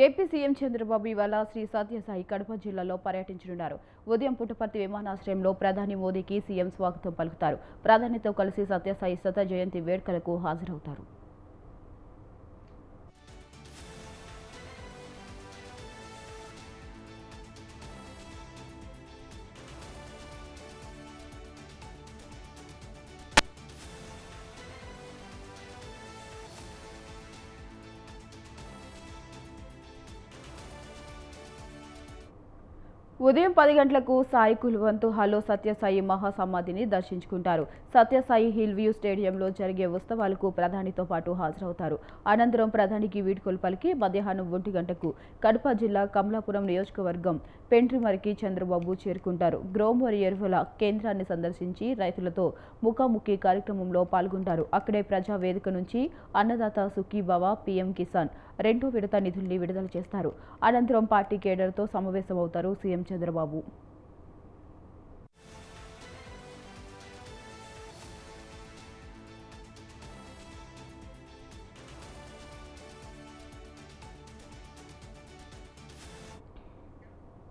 AP CM Chandrababu ఇవాళ శ్రీ సత్యసాయి కడప జిల్లాలో పర్యటించనున్నారు. ఉదయం పుట్టపర్తి విమానాశ్రయంలో ప్రధాని మోదీకి సీఎం స్వాగతం పలుకుతారు. ప్రధానితో కలిసి సత్యసాయి శత జయంతి వేడుకలకు హాజరవుతారు. ఉదయం 10 గంటలకు సాయి కుల్వంతు హలో సత్యసాయి మహాసమాధిని దర్శించుకుంటారు. సత్యసాయి హిల్ వ్యూ స్టేడియంలో జరిగే ఉత్సవాలకు ప్రధానితో పాటు హాజరవుతారు. అనంతరం ప్రధానికి వీడ్కోలు పలికి మధ్యాహ్నం 1 గంటకు కడప జిల్లా కమలాపురం నియోజకవర్గం పెంట్రిమరికి చంద్రబాబు చేరుకుంటారు. గ్రోమోర్ ఎరువుల కేంద్రాన్ని సందర్శించి రైతులతో ముఖాముఖి కార్యక్రమంలో పాల్గొంటారు. అక్కడే ప్రజా వేదిక నుంచి అన్నదాత సుఖీభవ పీఎం కిసాన్ 2వ విడత నిధుల్ని విడుదల చేస్తారు. అనంతరం పార్టీ కేడర్తో సమావేశమవుతారు సీఎం చంద్రబాబు.